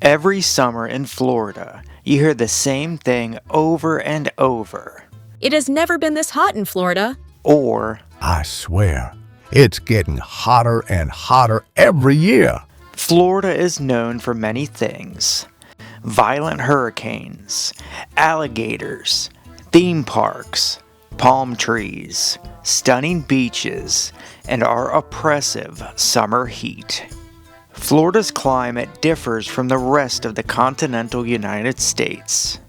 Every summer in Florida, you hear the same thing over and over. It has never been this hot in Florida. Or, I swear, it's getting hotter and hotter every year. Florida is known for many things. Violent hurricanes, alligators, theme parks, palm trees, stunning beaches, and our oppressive summer heat. Florida's climate differs from the rest of the continental United States.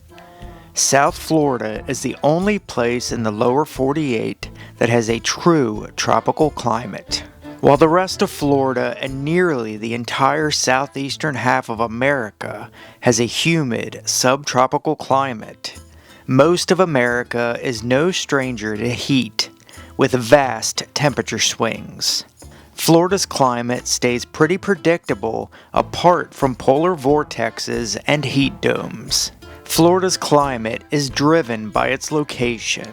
South Florida is the only place in the lower 48 that has a true tropical climate. While the rest of Florida and nearly the entire southeastern half of America has a humid subtropical climate, most of America is no stranger to heat, with vast temperature swings. Florida's climate stays pretty predictable apart from polar vortexes and heat domes. Florida's climate is driven by its location.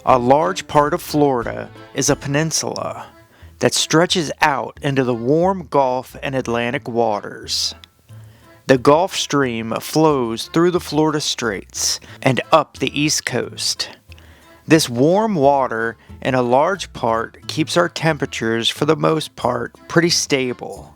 A large part of Florida is a peninsula that stretches out into the warm Gulf and Atlantic waters. The Gulf Stream flows through the Florida Straits and up the East Coast. This warm water, in a large part, keeps our temperatures, for the most part, pretty stable.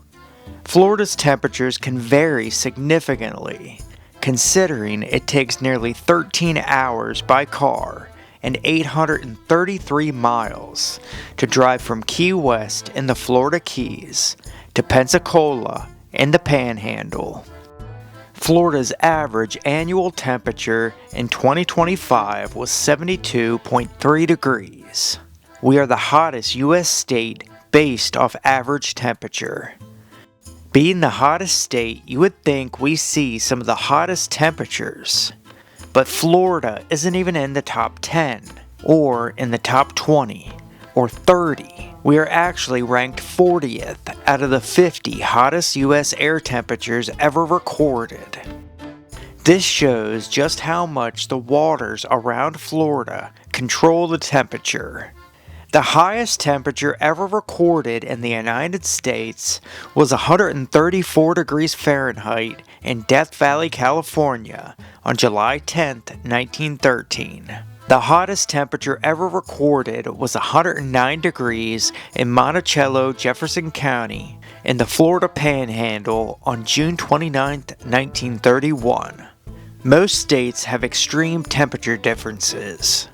Florida's temperatures can vary significantly, considering it takes nearly 13 hours by car and 833 miles to drive from Key West in the Florida Keys to Pensacola in the Panhandle. Florida's average annual temperature in 2025 was 72.3 degrees. We are the hottest U.S. state based off average temperature. Being the hottest state, you would think we see some of the hottest temperatures. But Florida isn't even in the top 10, or in the top 20, or 30. We are actually ranked 40th out of the 50 hottest U.S. air temperatures ever recorded. This shows just how much the waters around Florida control the temperature. The highest temperature ever recorded in the United States was 134 degrees Fahrenheit in Death Valley, California on July 10, 1913. The hottest temperature ever recorded was 109 degrees in Monticello, Jefferson County in the Florida Panhandle on June 29, 1931. Most states have extreme temperature differences.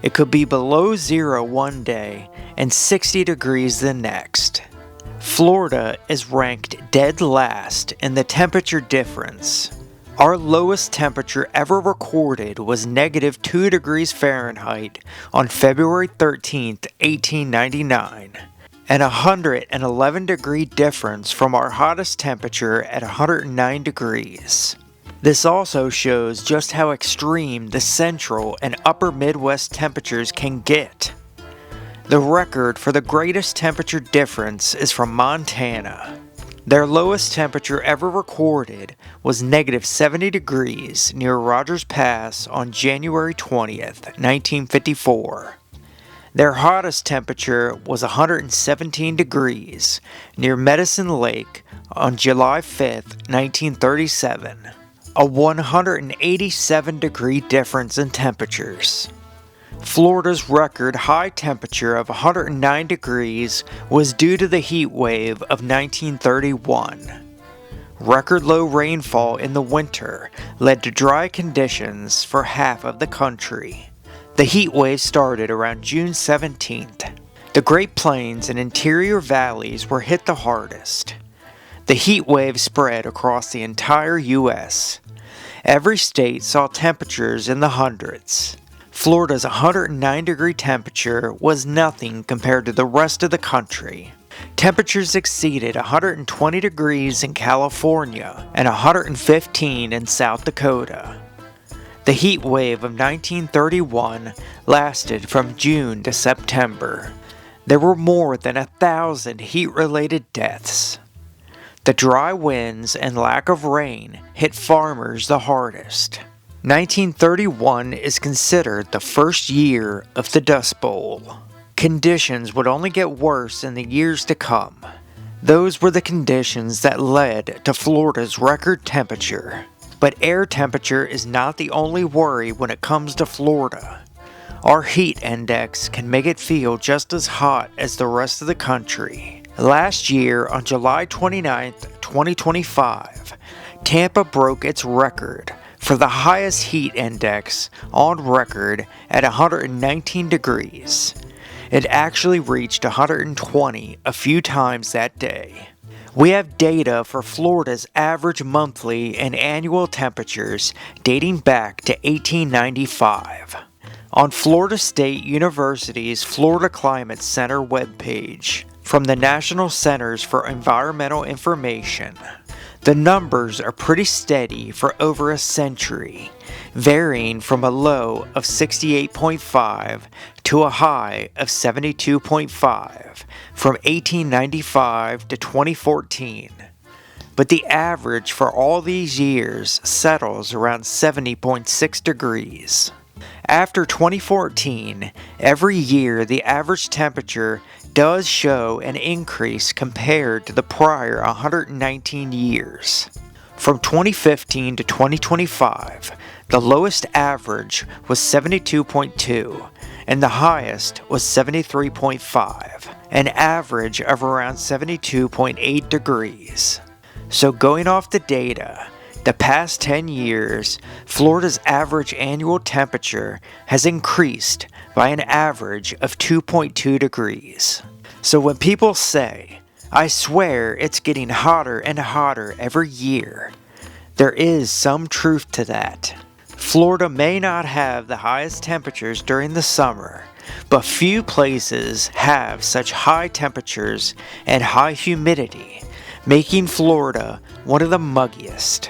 It could be below zero one day and 60 degrees the next. Florida is ranked dead last in the temperature difference. Our lowest temperature ever recorded was negative 2 degrees Fahrenheit on February 13, 1899, and a 111 degree difference from our hottest temperature at 109 degrees. This also shows just how extreme the central and upper Midwest temperatures can get. The record for the greatest temperature difference is from Montana. Their lowest temperature ever recorded was negative 70 degrees near Rogers Pass on January 20th, 1954. Their hottest temperature was 117 degrees near Medicine Lake on July 5th, 1937. A 187 degree difference in temperatures. Florida's record high temperature of 109 degrees was due to the heat wave of 1931. Record low rainfall in the winter led to dry conditions for half of the country. The heat wave started around June 17th. The Great Plains and interior valleys were hit the hardest. The heat wave spread across the entire U.S. Every state saw temperatures in the hundreds. Florida's 109 degree temperature was nothing compared to the rest of the country. Temperatures exceeded 120 degrees in California and 115 in South Dakota. The heat wave of 1931 lasted from June to September. There were more than 1,000 heat-related deaths. The dry winds and lack of rain hit farmers the hardest. 1931 is considered the first year of the Dust Bowl. Conditions would only get worse in the years to come. Those were the conditions that led to Florida's record temperature. But air temperature is not the only worry when it comes to Florida. Our heat index can make it feel just as hot as the rest of the country. Last year, on July 29, 2025, Tampa broke its record for the highest heat index on record at 119 degrees. It actually reached 120 a few times that day. We have data for Florida's average monthly and annual temperatures dating back to 1895. On Florida State University's Florida Climate Center webpage from the National Centers for Environmental Information, the numbers are pretty steady for over a century, varying from a low of 68.5 to a high of 72.5 from 1895 to 2014. But the average for all these years settles around 70.6 degrees. After 2014, every year the average temperature does show an increase compared to the prior 119 years. From 2015 to 2025, the lowest average was 72.2 and the highest was 73.5, an average of around 72.8 degrees. So going off the data, the past 10 years, Florida's average annual temperature has increased by an average of 2.2 degrees. So when people say, "I swear it's getting hotter and hotter every year," there is some truth to that. Florida may not have the highest temperatures during the summer, but few places have such high temperatures and high humidity, making Florida one of the muggiest.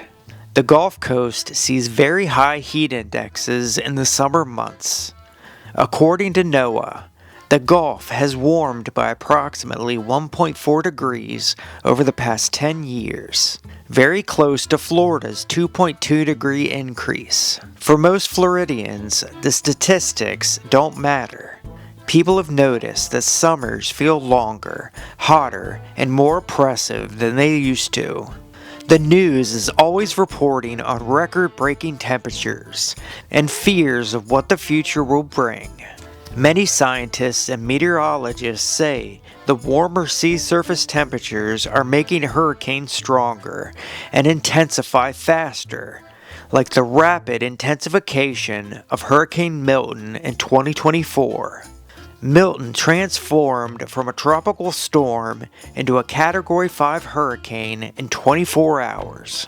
The Gulf Coast sees very high heat indexes in the summer months. According to NOAA, the Gulf has warmed by approximately 1.4 degrees over the past 10 years, very close to Florida's 2.2 degree increase. For most Floridians, the statistics don't matter. People have noticed that summers feel longer, hotter, and more oppressive than they used to. The news is always reporting on record-breaking temperatures and fears of what the future will bring. Many scientists and meteorologists say the warmer sea surface temperatures are making hurricanes stronger and intensify faster, like the rapid intensification of Hurricane Milton in 2024. Milton transformed from a tropical storm into a Category 5 hurricane in 24 hours.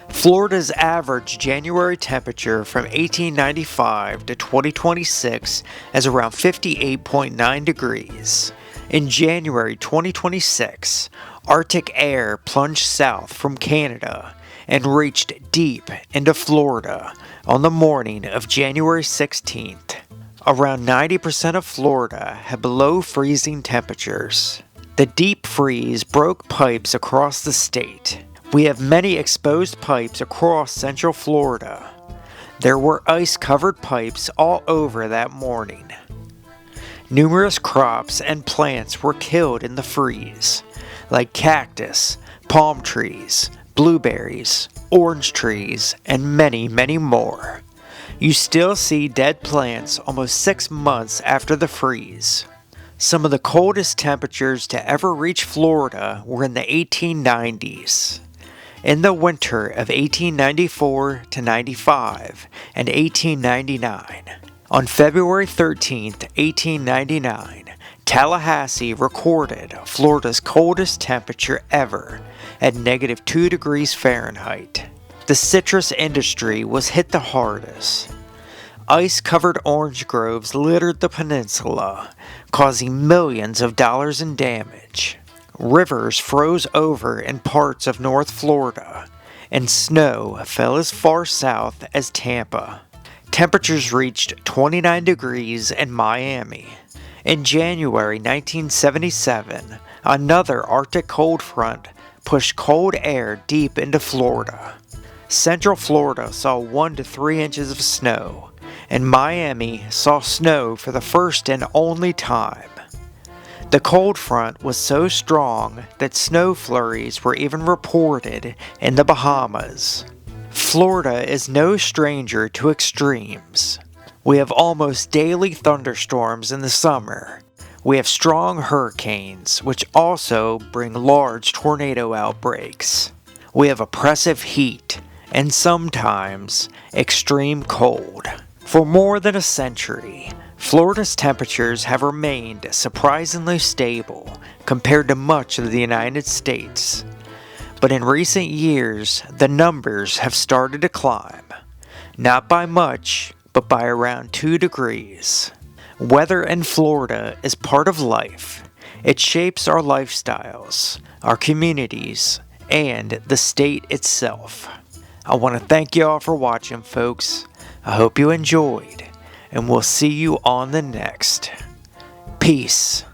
Florida's average January temperature from 1895 to 2026 is around 58.9 degrees. In January 2026, Arctic air plunged south from Canada and reached deep into Florida on the morning of January 16th. Around 90% of Florida had below freezing temperatures. The deep freeze broke pipes across the state. We have many exposed pipes across central Florida. There were ice-covered pipes all over that morning. Numerous crops and plants were killed in the freeze, like cactus, palm trees, blueberries, orange trees, and many, many more. You still see dead plants almost 6 months after the freeze. Some of the coldest temperatures to ever reach Florida were in the 1890s. In the winter of 1894 to 95 and 1899. On February 13, 1899, Tallahassee recorded Florida's coldest temperature ever at -2 degrees Fahrenheit. The citrus industry was hit the hardest. Ice-covered orange groves littered the peninsula, causing millions of dollars in damage. Rivers froze over in parts of North Florida, and snow fell as far south as Tampa. Temperatures reached 29 degrees in Miami. In January 1977, another Arctic cold front pushed cold air deep into Florida. Central Florida saw 1 to 3 inches of snow, and Miami saw snow for the first and only time. The cold front was so strong that snow flurries were even reported in the Bahamas. Florida is no stranger to extremes. We have almost daily thunderstorms in the summer. We have strong hurricanes, which also bring large tornado outbreaks. We have oppressive heat, and sometimes extreme cold. For more than a century, Florida's temperatures have remained surprisingly stable compared to much of the United States. But in recent years, the numbers have started to climb. Not by much, but by around 2 degrees. Weather in Florida is part of life. It shapes our lifestyles, our communities, and the state itself. I want to thank you all for watching, folks. I hope you enjoyed, and we'll see you on the next. Peace.